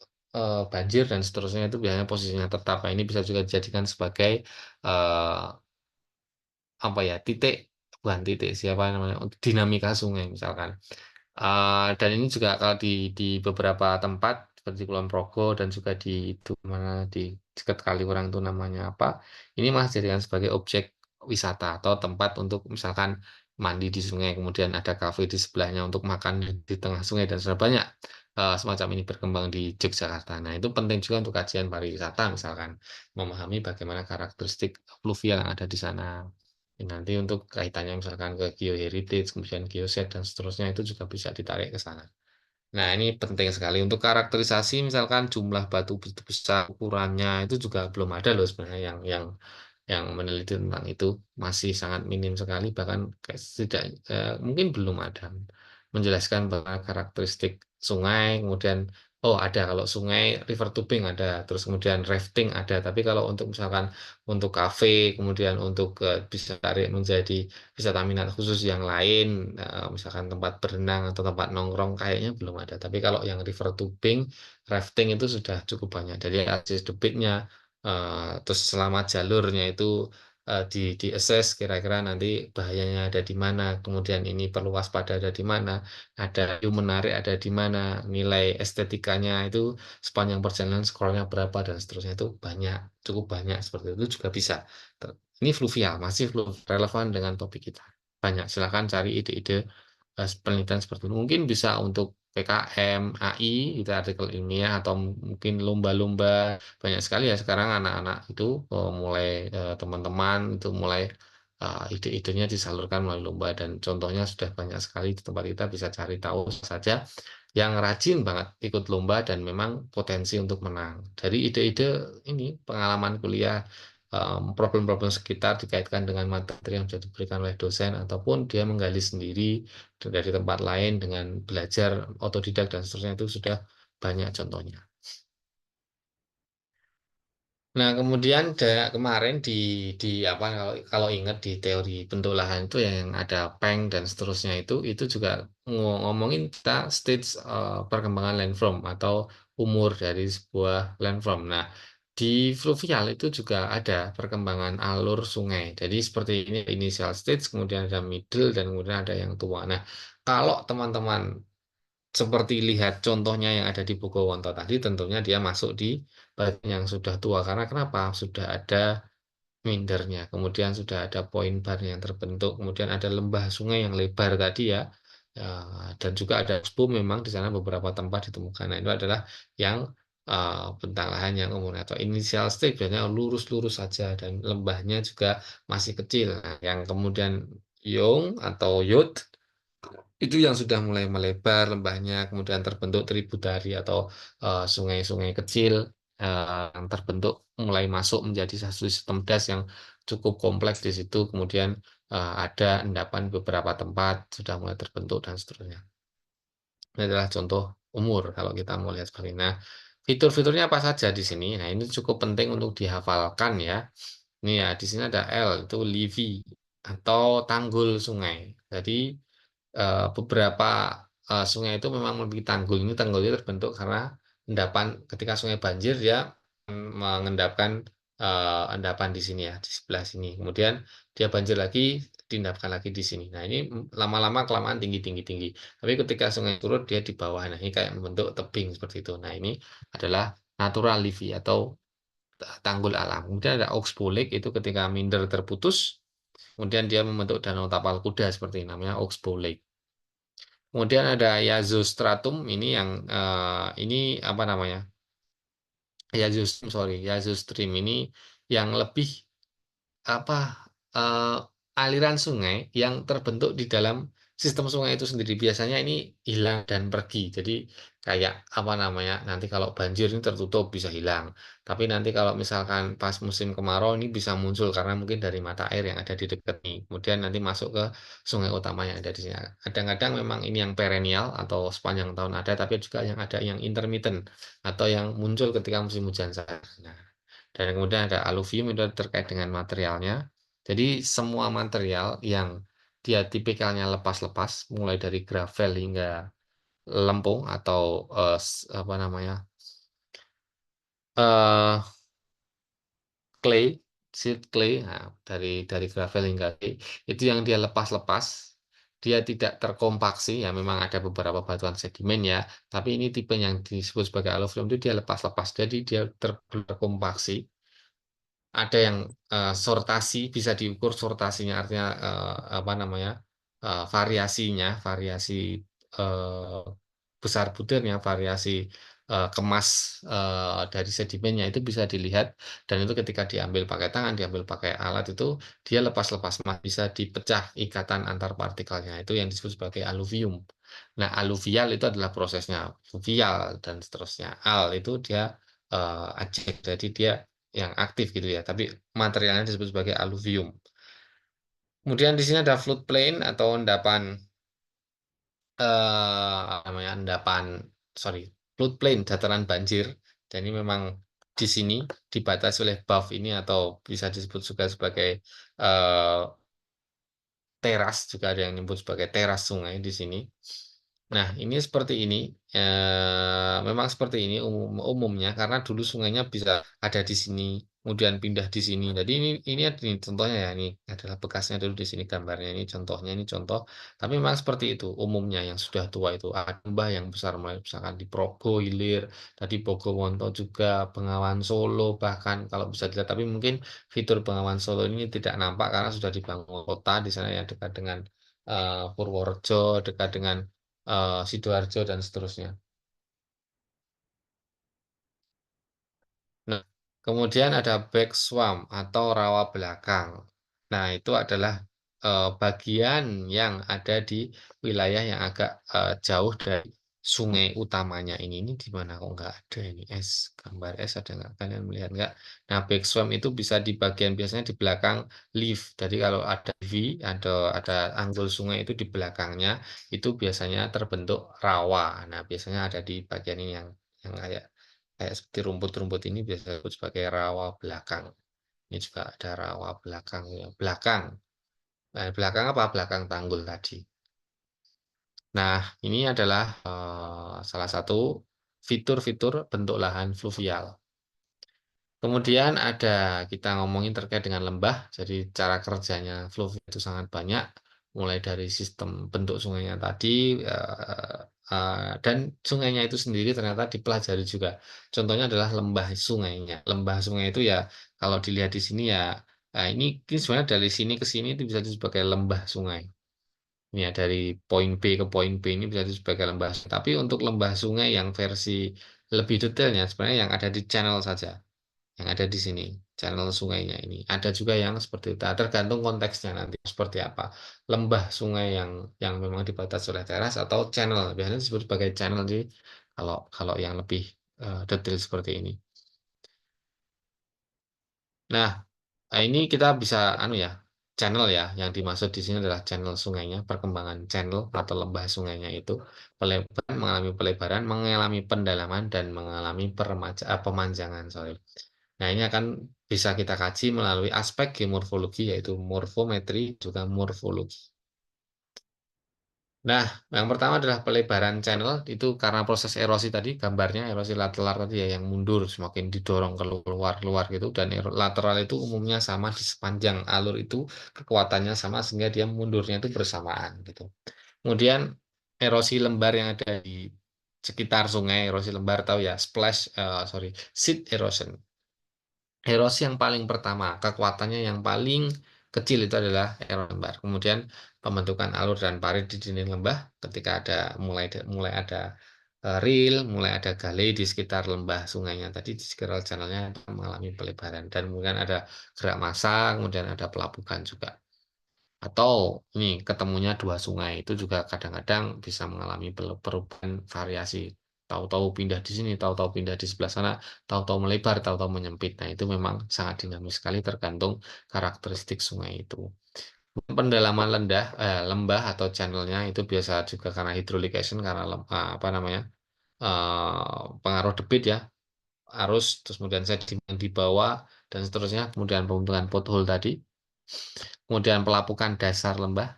banjir dan seterusnya, itu biasanya posisinya tetap. Nah, ini bisa juga dijadikan sebagai eh, apa ya, titik, bukan titik, siapa namanya, dinamika sungai misalkan. Dan ini juga kalau di beberapa tempat seperti Kulon Progo dan juga di itu mana di dekat Kaliurang itu namanya apa, ini masih dijadikan sebagai objek wisata atau tempat untuk misalkan mandi di sungai, kemudian ada kafe di sebelahnya untuk makan di tengah sungai, dan sudah banyak semacam ini berkembang di Yogyakarta. Nah, itu penting juga untuk kajian pariwisata, misalkan memahami bagaimana karakteristik fluvial yang ada di sana. Nanti untuk kaitannya misalkan ke geoheritage, kemudian geoset, dan seterusnya itu juga bisa ditarik ke sana. Nah, ini penting sekali untuk karakterisasi, misalkan jumlah batu besar, ukurannya itu juga belum ada loh sebenarnya yang meneliti tentang itu, masih sangat minim sekali, bahkan tidak mungkin belum ada menjelaskan bahwa karakteristik sungai, kemudian oh ada kalau sungai river tubing ada, terus kemudian rafting ada, tapi kalau untuk misalkan untuk kafe, kemudian untuk bisa tarik menjadi wisata minat khusus yang lain, misalkan tempat berenang atau tempat nongkrong, kayaknya belum ada. Tapi kalau yang river tubing, rafting itu sudah cukup banyak. Jadi akses debitnya, terus selama jalurnya itu di assess kira-kira nanti bahayanya ada di mana, kemudian ini perlu waspada ada di mana, ada view menarik ada di mana, nilai estetikanya itu sepanjang perjalanan scrollnya berapa, dan seterusnya itu banyak, cukup banyak seperti itu juga bisa. Ini fluvial, masih relevan dengan topik kita. Banyak, silakan cari ide-ide penelitian seperti itu. Mungkin bisa untuk PKM, AI, itu artikel ilmiah, atau mungkin lomba-lomba. Banyak sekali ya sekarang anak-anak itu mulai teman-teman itu mulai ide-idenya disalurkan melalui lomba, dan contohnya sudah banyak sekali di tempat kita, bisa cari tahu saja yang rajin banget ikut lomba dan memang potensi untuk menang. Dari ide-ide ini, pengalaman kuliah, problem-problem sekitar dikaitkan dengan materi yang sudah diberikan oleh dosen, ataupun dia menggali sendiri dari tempat lain dengan belajar otodidak dan seterusnya, itu sudah banyak contohnya. Nah, kemudian kemarin apa, kalau ingat di teori bentuk lahan itu yang ada Peng dan seterusnya itu juga ngomongin kita stage, perkembangan landform atau umur dari sebuah landform. Nah, di fluvial itu juga ada perkembangan alur sungai. Jadi seperti ini initial stage, kemudian ada middle, dan kemudian ada yang tua. Nah, kalau teman-teman seperti lihat contohnya yang ada di Bogowonto tadi, tentunya dia masuk di bagian yang sudah tua. Karena kenapa? Sudah ada mindernya, kemudian sudah ada poin bar yang terbentuk, kemudian ada lembah sungai yang lebar tadi ya. Dan juga ada spu memang di sana beberapa tempat ditemukan. Nah, itu adalah yang bentang lahan yang umum atau initial stage, biasanya lurus-lurus saja dan lembahnya juga masih kecil. Nah, yang kemudian Yong atau Yod itu yang sudah mulai melebar lembahnya, kemudian terbentuk tributari atau sungai-sungai kecil yang terbentuk mulai masuk menjadi satu sistem das yang cukup kompleks di situ. Kemudian ada endapan beberapa tempat sudah mulai terbentuk dan seterusnya. Ini adalah contoh umur kalau kita mau lihat seperti ini. Nah, fitur-fiturnya apa saja di sini? Nah, ini cukup penting untuk dihafalkan ya. Ini ya, di sini ada L, itu levee atau tanggul sungai. Jadi beberapa sungai itu memang memiliki tanggul. Ini tanggulnya terbentuk karena endapan ketika sungai banjir dia mengendapkan endapan di sini ya, di sebelah sini. Kemudian dia banjir lagi, diendapkan lagi di sini. Nah, ini lama-lama kelamaan tinggi tinggi tinggi. Tapi ketika sungai turun dia di bawah. Nah, ini kayak membentuk tebing seperti itu. Nah, ini adalah natural levee atau tanggul alam. Kemudian ada Oxbow Lake, itu ketika minder terputus, kemudian dia membentuk danau tapal kuda seperti ini, namanya Oxbow Lake. Kemudian ada Yazoo Stratum, ini yang ini apa namanya? Yazoo Stream ini yang lebih apa, eee, aliran sungai yang terbentuk di dalam sistem sungai itu sendiri. Biasanya ini hilang dan pergi. Jadi kayak, apa namanya, nanti kalau banjir ini tertutup bisa hilang. Tapi nanti kalau misalkan pas musim kemarau ini bisa muncul karena mungkin dari mata air yang ada di dekat nih. Kemudian nanti masuk ke sungai utama yang ada di sini. Kadang-kadang memang ini yang perennial atau sepanjang tahun ada, tapi juga yang ada yang intermittent atau yang muncul ketika musim hujan saja. Nah, dan kemudian ada aluvium, itu terkait dengan materialnya. Jadi semua material yang dia tipikalnya lepas-lepas, mulai dari gravel hingga lempung atau apa namanya, eh clay, seed clay, nah, dari gravel hingga clay, itu yang dia lepas-lepas, dia tidak terkompaksi, ya memang ada beberapa batuan sedimen ya, tapi ini tipe yang disebut sebagai aluvium itu dia lepas-lepas, jadi dia terkompaksi. Ada yang sortasi, bisa diukur sortasinya, artinya apa namanya, variasinya, variasi eh, besar butirnya, variasi kemas dari sedimennya itu bisa dilihat, dan itu ketika diambil pakai tangan, diambil pakai alat itu dia lepas-lepas, bisa dipecah ikatan antar partikelnya. Itu yang disebut sebagai aluvium. Nah, aluvial itu adalah prosesnya, fluvial dan seterusnya. Al itu dia ajek, jadi dia yang aktif gitu ya, tapi materialnya disebut sebagai aluvium. Kemudian di sini ada floodplain atau endapan, apa namanya, sorry, floodplain, dataran banjir. Dan ini memang di sini dibatasi oleh buff ini atau bisa disebut juga sebagai eh, teras, juga ada yang menyebut sebagai teras sungai di sini. Nah, ini seperti ini, memang seperti ini umumnya karena dulu sungainya bisa ada di sini, kemudian pindah di sini. Jadi ini ada nih contohnya ya, ini adalah bekasnya dulu di sini gambarnya, ini contohnya, ini contoh. Tapi memang seperti itu umumnya yang sudah tua itu. Ada lembah yang besar mulai misalkan di Progo Hilir, tadi Bogowonto juga, Bengawan Solo bahkan kalau bisa dilihat. Tapi mungkin fitur Bengawan Solo ini tidak nampak karena sudah dibangun kota di sana yang dekat dengan Purworejo, dekat dengan Sidoarjo dan seterusnya. Nah, kemudian ada back swamp atau rawa belakang. Nah, itu adalah bagian yang ada di wilayah yang agak jauh dari sungai utamanya ini. Ini di mana kok nggak ada ini es, gambar es ada nggak? Kalian melihat nggak? Nah, back swamp itu bisa di bagian biasanya di belakang leaf. Jadi kalau ada V, ada anggul sungai itu di belakangnya, itu biasanya terbentuk rawa. Nah, biasanya ada di bagian ini yang kayak kayak seperti rumput-rumput ini biasa disebut sebagai rawa belakang. Ini juga ada rawa belakang ya. Belakang. Nah, belakang apa? Belakang tanggul tadi. Nah, ini adalah salah satu fitur-fitur bentuk lahan fluvial. Kemudian ada kita ngomongin terkait dengan lembah. Jadi cara kerjanya fluvial itu sangat banyak, mulai dari sistem bentuk sungainya tadi dan sungainya itu sendiri ternyata dipelajari juga. Contohnya adalah lembah sungainya. Lembah sungai itu ya kalau dilihat di sini ya, ini sebenarnya dari sini ke sini itu bisa disebut sebagai lembah sungai. Ini ya dari poin B ke poin B ini bisa disebut sebagai lembah. Tapi untuk lembah sungai yang versi lebih detailnya sebenarnya yang ada di channel saja yang ada di sini, channel sungainya ini. Ada juga yang seperti itu, tergantung konteksnya nanti seperti apa. Lembah sungai yang memang dibatas oleh teras atau channel, biasanya disebut sebagai channel sih kalau kalau yang lebih detail seperti ini. Nah, ini kita bisa anu ya, channel ya, yang dimaksud di sini adalah channel sungainya, perkembangan channel atau lembah sungainya itu pelebaran, mengalami pendalaman dan mengalami pemanjangan, sorry. Nah, ini akan bisa kita kaji melalui aspek geomorfologi yaitu morfometri juga morfologi. Nah, yang pertama adalah pelebaran channel itu karena proses erosi tadi, gambarnya erosi lateral tadi ya yang mundur semakin didorong keluar gitu dan lateral itu umumnya sama di sepanjang alur itu kekuatannya sama sehingga dia mundurnya itu bersamaan gitu. Kemudian erosi lembar yang ada di sekitar sungai, erosi lembar tahu ya, seed erosion. Erosi yang paling pertama, kekuatannya yang paling kecil itu adalah erosi lembar. Kemudian pembentukan alur dan parit di dinding lembah ketika ada mulai ada ril, mulai ada galei di sekitar lembah sungainya tadi di sekitar channelnya mengalami pelebaran dan kemudian ada gerak massa, kemudian ada pelabuhan juga. Atau ini ketemunya dua sungai itu juga kadang-kadang bisa mengalami perubahan variasi. Tahu-tahu pindah di sini, tahu-tahu pindah di sebelah sana, tahu-tahu melebar, tahu-tahu menyempit. Nah, itu memang sangat dinamis sekali tergantung karakteristik sungai itu. Pendalaman lembah atau channelnya itu biasa juga karena hydraulic action, karena apa namanya pengaruh debit ya, arus, terus kemudian sedimen di bawah dan seterusnya, kemudian pembentukan pothole tadi, kemudian pelapukan dasar lembah,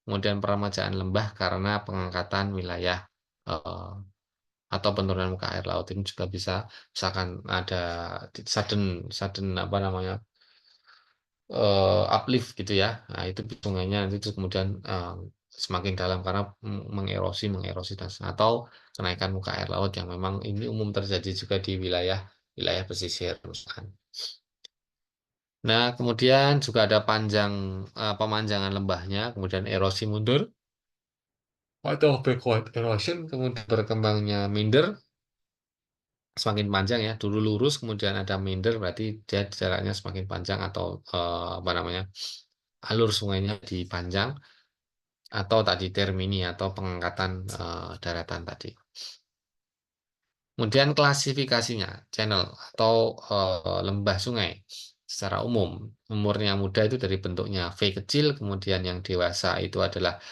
kemudian peremajaan lembah karena pengangkatan wilayah eh, atau penurunan muka air laut ini juga bisa misalkan ada sudden sudden apa namanya uplift gitu ya. Nah, itu sungainya nanti terus kemudian semakin dalam karena mengerosi dan atau kenaikan muka air laut yang memang ini umum terjadi juga di wilayah wilayah pesisir misalkan. Nah, kemudian juga ada pemanjangan lembahnya, kemudian erosi mundur atau backward erosion, kemudian berkembangnya minder semakin panjang ya. Dulu lurus, kemudian ada minder, berarti dia jaraknya semakin panjang atau apa namanya alur sungainya dipanjang atau tadi termini atau pengangkatan daratan tadi. Kemudian klasifikasinya channel atau lembah sungai secara umum umurnya muda itu dari bentuknya V kecil, kemudian yang dewasa itu adalah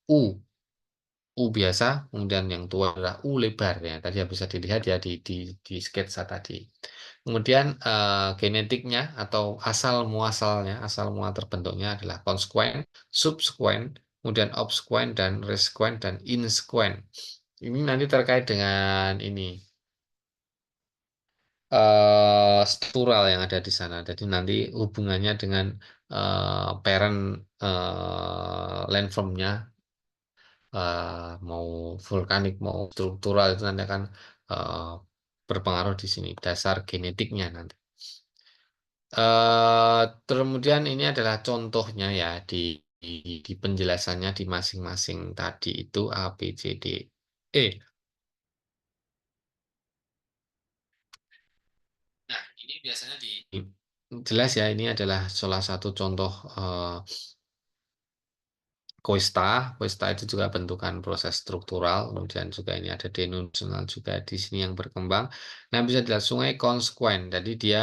U U biasa, kemudian yang tua adalah U lebar ya. Tadi ya bisa dilihat ya di sketsa tadi. Kemudian genetiknya atau asal muasal terbentuknya adalah consequent, subsequent, kemudian obsequent dan resequent dan insequent. Ini nanti terkait dengan ini struktural yang ada di sana. Jadi nanti hubungannya dengan parent landformnya mau vulkanik mau struktural itu nanti akan eh, berpengaruh di sini dasar genetiknya nanti. Kemudian ini adalah contohnya ya di penjelasannya di masing-masing tadi itu A, B, C, D, E. Nah, ini biasanya jelas ya ini adalah salah satu contoh Koista, Koista itu juga bentukan proses struktural, kemudian juga ini ada denunsional juga di sini yang berkembang. Nah, bisa dilihat sungai konsekuen, jadi dia,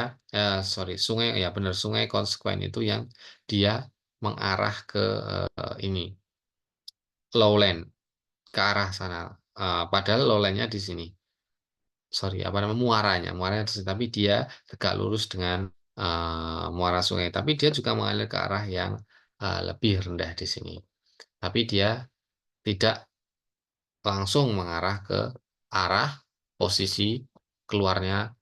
sungai, ya benar, sungai konsekuen itu yang dia mengarah ke ini, lowland, ke arah sana. Padahal lowlandnya di sini. sorry, apa namanya, muaranya di sini, tapi dia tegak lurus dengan, muara sungai, tapi dia juga mengalir ke arah yang, lebih rendah di sini. Tapi dia tidak langsung mengarah ke arah posisi keluarnya,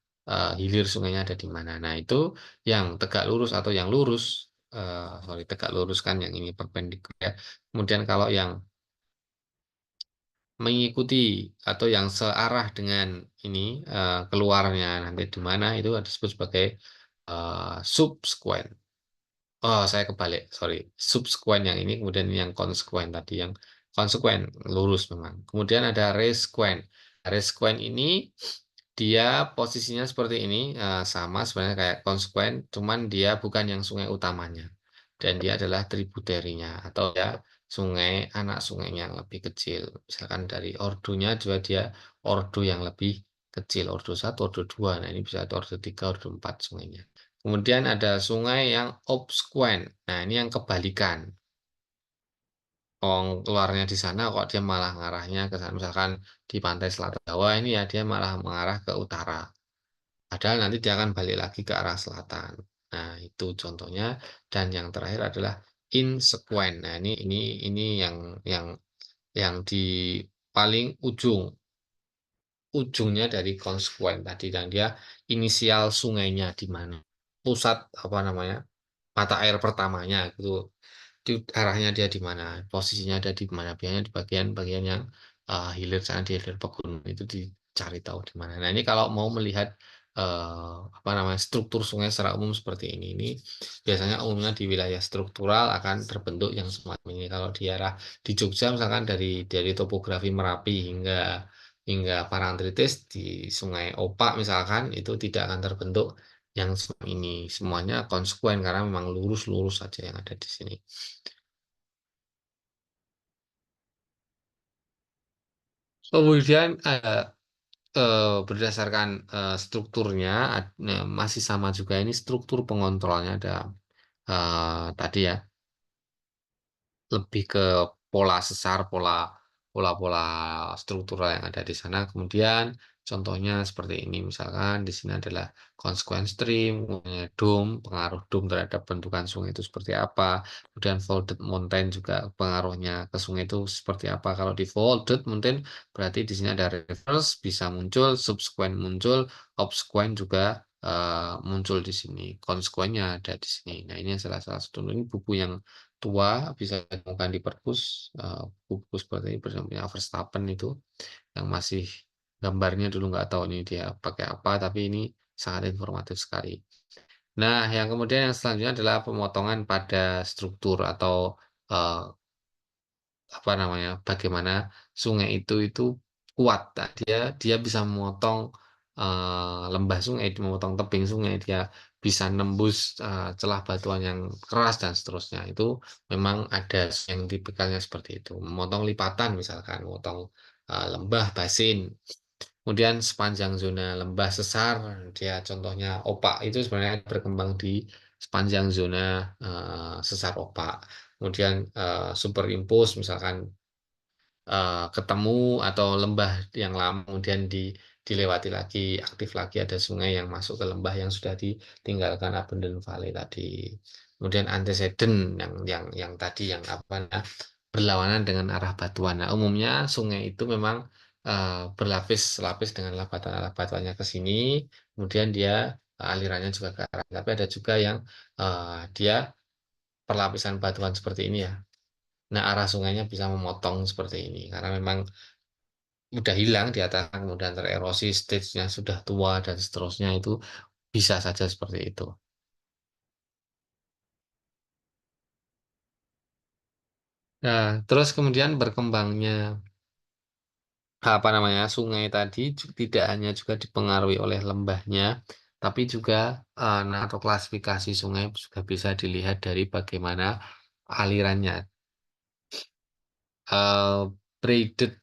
hilir sungainya ada di mana. Nah, itu yang tegak lurus atau yang lurus, sorry, tegak lurus kan yang ini perpendikular. Kemudian kalau yang mengikuti atau yang searah dengan ini, keluarnya nanti di mana, itu disebut sebagai, subsequent. Oh, saya kebalik, sorry. Subsequent yang ini, kemudian yang consequent tadi, yang konsekuen, lurus memang. Kemudian ada resequent. Resequent ini dia posisinya seperti ini, sama sebenarnya kayak consequent, cuman dia bukan yang sungai utamanya. Dan dia adalah tributary-nya atau ya sungai, anak sungainya yang lebih kecil. Misalkan dari ordonya juga dia ordo yang lebih kecil, ordo satu, ordo 2. Nah, ini bisa ordo 3, ordo 4 sungainya. Kemudian ada sungai yang obsequent. Nah, ini yang kebalikan. Keluarnya di sana kok dia malah ngarahnya ke sana. Misalkan di pantai selatan Jawa ini ya dia malah mengarah ke utara. Padahal nanti dia akan balik lagi ke arah selatan. Nah, itu contohnya. Dan yang terakhir adalah insequent. Nah, ini yang yang di paling ujungnya dari konsekuen tadi, dan dia inisial sungainya di mana, pusat apa namanya, mata air pertamanya gitu, arahnya dia di mana, posisinya ada di mana, biasanya di bagian-bagian yang hilir sana, di hilir pegunungan itu dicari tahu di mana. Nah, ini kalau mau melihat apa namanya, struktur sungai secara umum seperti ini biasanya umumnya di wilayah struktural akan terbentuk yang semacam ini. Kalau di arah di Jogja misalkan dari topografi Merapi hingga Parangtritis di Sungai Opak misalkan itu tidak akan terbentuk yang semacam ini. Semuanya konsekuen karena memang lurus-lurus saja yang ada di sini. Kemudian berdasarkan strukturnya masih sama juga, ini struktur pengontrolnya ada tadi ya, lebih ke pola sesar, pola-pola struktural yang ada di sana. Kemudian contohnya seperti ini, misalkan di sini adalah consequent stream, kemudian dome, pengaruh dome terhadap bentukan sungai itu seperti apa. Kemudian folded mountain juga pengaruhnya ke sungai itu seperti apa. Kalau di folded mountain berarti di sini ada reverse bisa muncul, subsequent muncul, obsequent juga muncul di sini. Consequentnya ada di sini. Nah, ini salah satu, ini buku yang tua, bisa ditemukan di perpus, buku seperti ini punya Verstappen itu, yang masih gambarnya dulu nggak tahu ini dia pakai apa, tapi ini sangat informatif sekali. Nah, yang kemudian yang selanjutnya adalah pemotongan pada struktur atau eh, apa namanya, bagaimana sungai itu kuat. Nah, dia bisa memotong lembah sungai, memotong tebing sungai, dia bisa nembus celah batuan yang keras dan seterusnya. Itu memang ada yang tipikalnya seperti itu. Memotong lipatan misalkan, memotong lembah basin. Kemudian sepanjang zona lembah sesar, dia contohnya opak itu sebenarnya berkembang di sepanjang zona sesar opak. Kemudian superimpose misalkan ketemu atau lembah yang lama kemudian dilewati lagi, aktif lagi ada sungai yang masuk ke lembah yang sudah ditinggalkan abandon valley tadi. Kemudian antecedent yang tadi yang apa nah, berlawanan dengan arah batuan. Nah, umumnya sungai itu memang berlapis-lapis dengan batuannya ke sini, kemudian dia alirannya juga ke arah. Tapi ada juga yang dia perlapisan batuan seperti ini ya. Nah, arah sungainya bisa memotong seperti ini karena memang udah hilang di atas, kemudian tererosi, stage-nya sudah tua dan seterusnya, itu bisa saja seperti itu. Nah, terus kemudian berkembangnya apa namanya, sungai tadi tidak hanya juga dipengaruhi oleh lembahnya, tapi juga nah, atau klasifikasi sungai juga bisa dilihat dari bagaimana alirannya. Braided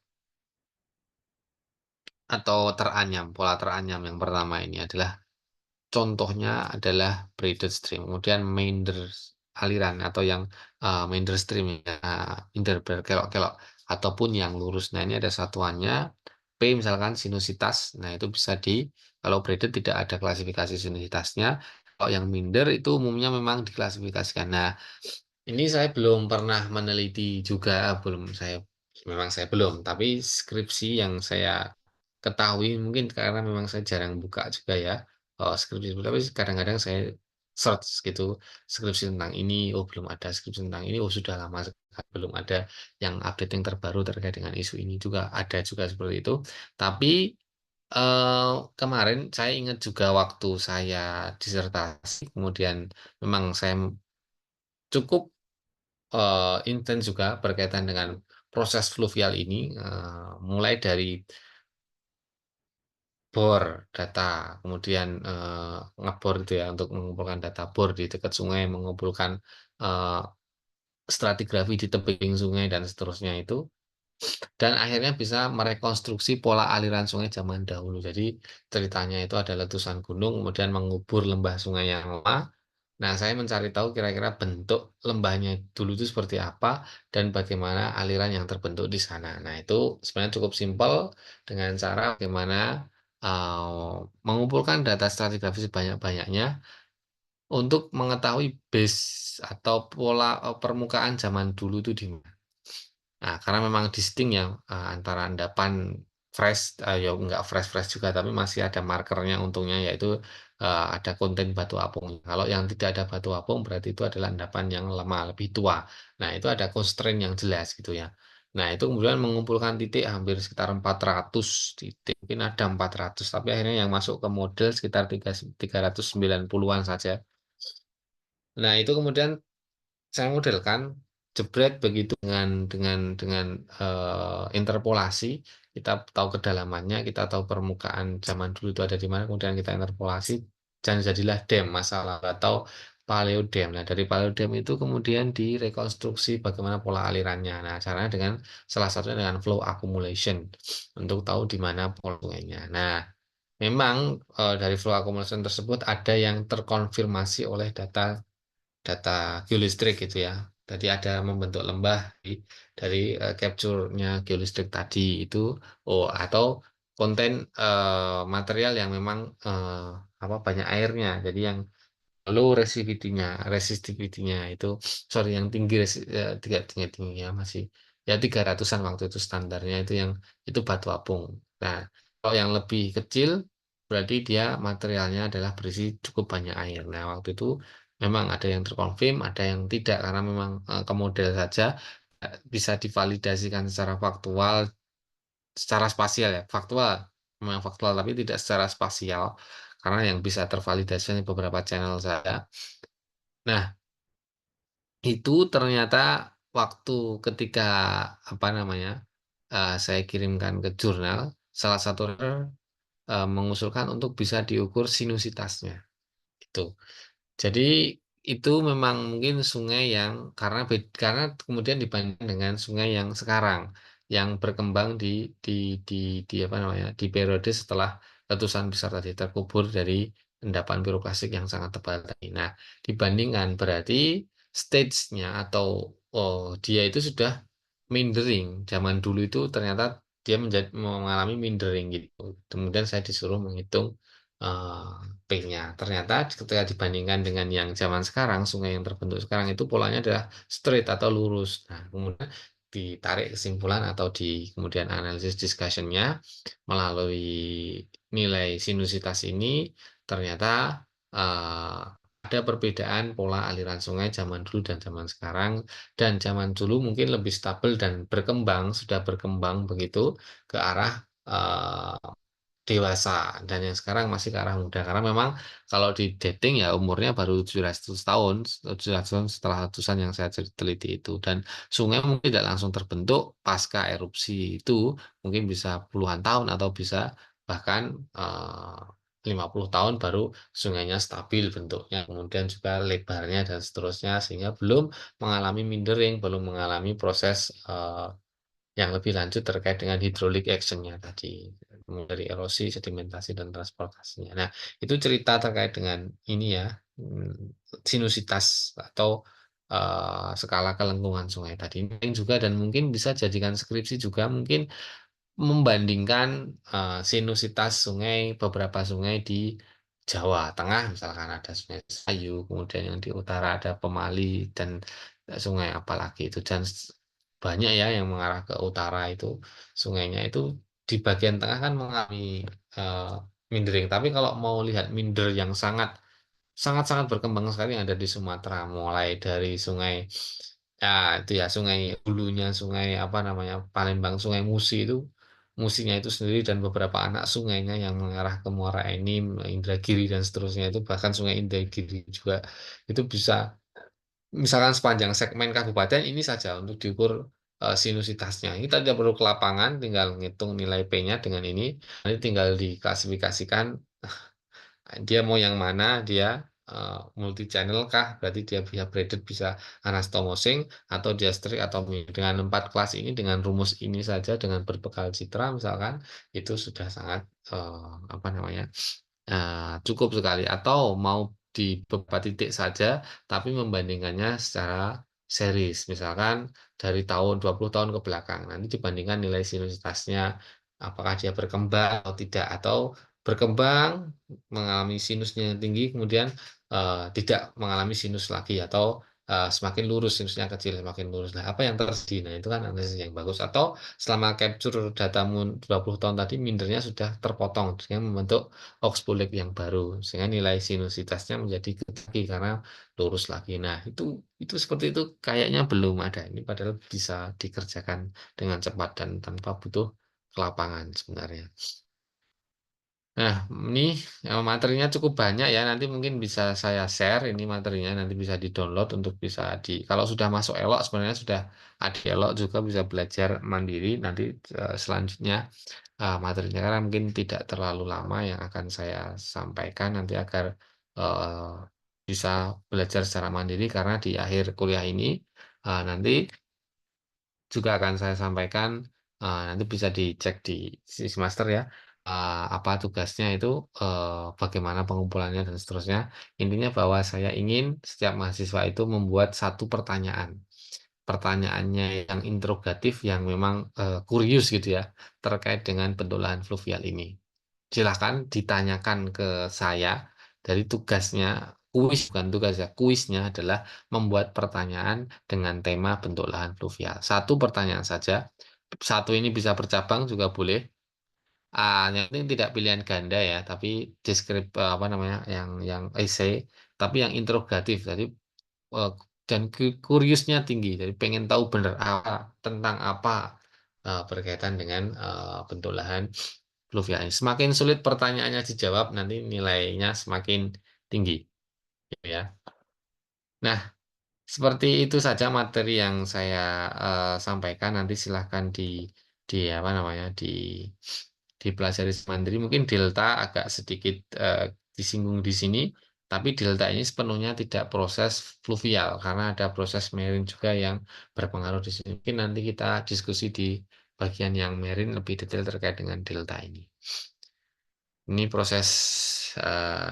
atau teranyam, pola teranyam yang pertama ini adalah contohnya adalah braided stream, kemudian meander aliran atau yang meander stream ya, minder berkelok-kelok ataupun yang lurus. Nah, ini ada satuannya misalkan sinusitas. Nah, itu bisa kalau braided tidak ada klasifikasi sinusitasnya. Kalau yang minder itu umumnya memang diklasifikasikan. Nah, ini saya belum pernah meneliti juga, memang saya belum, tapi skripsi yang saya ketahui mungkin karena memang saya jarang buka juga ya, skripsi, tapi kadang-kadang saya search gitu, skripsi tentang ini, oh belum ada skripsi tentang ini, oh sudah lama sekali belum ada yang update yang terbaru terkait dengan isu ini juga, ada juga seperti itu. Tapi, kemarin saya ingat juga waktu saya disertasi, kemudian memang saya cukup intens juga berkaitan dengan proses fluvial ini, mulai dari bor data, kemudian, ngebor itu ya untuk mengumpulkan data bor di dekat sungai, mengumpulkan, eee, stratigrafi di tebing sungai dan seterusnya itu, dan akhirnya bisa merekonstruksi pola aliran sungai zaman dahulu. Jadi ceritanya itu ada letusan gunung, kemudian mengubur lembah sungai yang lama. Nah, saya mencari tahu kira-kira bentuk lembahnya dulu itu seperti apa dan bagaimana aliran yang terbentuk di sana. Nah, itu sebenarnya cukup simpel dengan cara bagaimana, mengumpulkan data stratigrafi sebanyak-banyaknya untuk mengetahui base atau pola, permukaan zaman dulu itu di mana. Nah, karena memang distinct ya, antara endapan fresh, ya nggak fresh-fresh juga, tapi masih ada markernya untungnya, yaitu, ada konten batu apung. Kalau yang tidak ada batu apung, berarti itu adalah endapan yang lama, lebih tua. Nah, itu ada constraint yang jelas gitu ya. Nah, itu kemudian mengumpulkan titik hampir sekitar 400 titik, mungkin ada 400, tapi akhirnya yang masuk ke model sekitar 390-an saja. Nah, itu kemudian saya modelkan, jebret begitu dengan interpolasi, kita tahu kedalamannya, kita tahu permukaan zaman dulu itu ada di mana, kemudian kita interpolasi dan jadilah dam masalah atau paleodam. Nah, dari paleodam itu kemudian direkonstruksi bagaimana pola alirannya. Nah, caranya salah satunya dengan flow accumulation untuk tahu di mana pola sungainya. Nah, memang, dari flow accumulation tersebut ada yang terkonfirmasi oleh data data geolistrik gitu ya. Tadi ada membentuk lembah dari capture-nya geolistrik tadi itu, oh atau konten material yang memang apa banyak airnya. Jadi yang low resistivity-nya itu sorry yang tinggi tidak tinggi-tinggi ya masih ya 300-an waktu itu standarnya itu yang itu batu apung. Nah, kalau yang lebih kecil berarti dia materialnya adalah berisi cukup banyak air. Nah, waktu itu memang ada yang terkonfirm, ada yang tidak karena memang ke model saja bisa divalidasikan secara faktual, secara spasial ya, faktual, memang faktual tapi tidak secara spasial karena yang bisa tervalidasi hanya beberapa channel saja. Nah, itu ternyata waktu ketika, apa namanya, saya kirimkan ke jurnal, salah satu mengusulkan untuk bisa diukur sinusitasnya, itu. Jadi itu memang mungkin sungai yang karena kemudian dibandingkan dengan sungai yang sekarang, yang berkembang di apa namanya, di periode setelah letusan besar tadi, terkubur dari endapan piroklastik yang sangat tebal tadi. Nah, dibandingkan berarti stage-nya atau, dia itu sudah mindering, zaman dulu itu ternyata dia mengalami mindering gitu. Kemudian saya disuruh menghitung, P-nya. Ternyata ketika dibandingkan dengan yang zaman sekarang, sungai yang terbentuk sekarang itu polanya adalah straight atau lurus. Nah, kemudian ditarik kesimpulan atau kemudian analisis discussion-nya melalui nilai sinusitas ini ternyata, ada perbedaan pola aliran sungai zaman dulu dan zaman sekarang, dan zaman dulu mungkin lebih stabil dan sudah berkembang begitu ke arah, dewasa dan yang sekarang masih ke arah muda. Karena memang kalau di dating ya umurnya baru 700 tahun, 700 tahun setelah letusan yang saya teliti itu. Dan sungai mungkin tidak langsung terbentuk pasca erupsi itu, mungkin bisa puluhan tahun atau bisa bahkan 50 tahun baru sungainya stabil bentuknya, kemudian juga lebarnya dan seterusnya sehingga belum mengalami mindering, belum mengalami proses yang lebih lanjut terkait dengan hydraulic action-nya tadi, mulai dari erosi, sedimentasi, dan transportasinya. Nah, itu cerita terkait dengan ini ya, sinusitas atau, skala kelengkungan sungai tadi. Ini juga dan mungkin bisa jadikan skripsi juga mungkin membandingkan sinusitas sungai beberapa sungai di Jawa Tengah, misalkan ada Sungai Sayu, kemudian yang di utara ada Pemali dan sungai apalagi itu, dan banyak ya yang mengarah ke utara itu sungainya itu di bagian tengah kan mengalami eh, mindering. Tapi kalau mau lihat minder yang sangat-sangat berkembang sekali yang ada di Sumatera, mulai dari sungai ya itu ya sungai hulunya sungai apa namanya Palembang, Sungai Musi itu Musinya itu sendiri dan beberapa anak sungainya yang mengarah ke Muara Enim, Indragiri dan seterusnya itu, bahkan Sungai Indragiri juga itu bisa, misalkan sepanjang segmen kabupaten ini saja untuk diukur sinusitasnya. Kita tidak perlu ke lapangan, tinggal ngitung nilai P-nya dengan ini, nanti tinggal diklasifikasikan dia mau yang mana, dia multi channel kah, berarti dia bisa braided, bisa anastomosing, atau diastrik atau mini. Dengan 4 kelas ini, dengan rumus ini saja, dengan berbekal citra misalkan, itu sudah sangat apa namanya cukup sekali. Atau mau di beberapa titik saja tapi membandingkannya secara series, misalkan dari tahun 20 tahun ke belakang, nanti dibandingkan nilai sinusitasnya apakah dia berkembang atau tidak, atau berkembang mengalami sinusnya yang tinggi, kemudian tidak mengalami sinus lagi, atau semakin lurus, sinusnya kecil semakin lurus. Nah, apa yang terjadi? Nah, itu kan analisis yang bagus. Atau selama capture datamu 20 tahun tadi, mindernya sudah terpotong sehingga membentuk oxbolex yang baru, sehingga nilai sinusitasnya menjadi lagi karena lurus lagi. Nah, itu seperti itu kayaknya belum ada. Ini padahal bisa dikerjakan dengan cepat dan tanpa butuh ke lapangan sebenarnya. Nah, ini materinya cukup banyak ya. Nanti mungkin bisa saya share ini materinya, nanti bisa di-download untuk bisa kalau sudah masuk elok, sebenarnya sudah ada elok juga bisa belajar mandiri. Nanti selanjutnya materinya karena mungkin tidak terlalu lama yang akan saya sampaikan nanti, agar eh, bisa belajar secara mandiri, karena di akhir kuliah ini nanti juga akan saya sampaikan, nanti bisa dicek di sisi master ya, apa tugasnya itu, bagaimana pengumpulannya dan seterusnya. Intinya bahwa saya ingin setiap mahasiswa itu membuat satu pertanyaan, pertanyaannya yang interrogatif, yang memang kurius gitu ya, terkait dengan bentuk lahan fluvial ini. Silahkan ditanyakan ke saya. Dari tugasnya, kuis bukan tugas ya, kuisnya adalah membuat pertanyaan dengan tema bentuk lahan fluvial. Satu pertanyaan saja. Satu ini bisa bercabang juga boleh. Yang penting tidak pilihan ganda ya, tapi deskrip apa namanya, yang essay, tapi yang interrogatif. Jadi eh, dan kuriusnya tinggi. Jadi pengen tahu benar apa tentang apa berkaitan dengan bentuk lahan fluvial ini. Semakin sulit pertanyaannya dijawab, nanti nilainya semakin tinggi, gitu ya. Nah, seperti itu saja materi yang saya sampaikan. Nanti silahkan di apa namanya dipelajari mandiri. Mungkin delta agak sedikit disinggung di sini, tapi delta ini sepenuhnya tidak proses fluvial karena ada proses marine juga yang berpengaruh di sini. Mungkin nanti kita diskusi di bagian yang marine lebih detail terkait dengan delta ini. Ini proses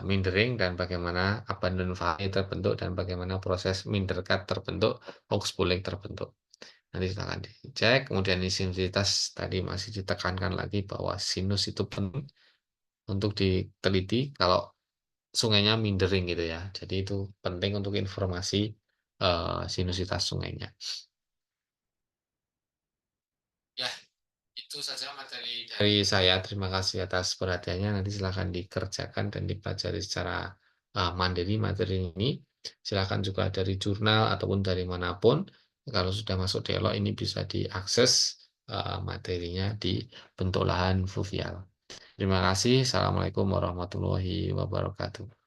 mindering dan bagaimana abandon valley terbentuk dan bagaimana proses minder cut terbentuk, oxbolex terbentuk. Nanti silahkan dicek. Kemudian sinusitas tadi masih ditekankan lagi bahwa sinus itu penting untuk diteliti kalau sungainya mindering gitu ya. Jadi itu penting untuk informasi sinusitas sungainya. Ya, itu saja materi dari saya. Terima kasih atas perhatiannya. Nanti silahkan dikerjakan dan dipelajari secara mandiri materi ini. Silahkan juga dari jurnal ataupun dari manapun. Kalau sudah masuk dialog ini bisa diakses materinya di bentuk lahan fluvial. Terima kasih. Assalamualaikum warahmatullahi wabarakatuh.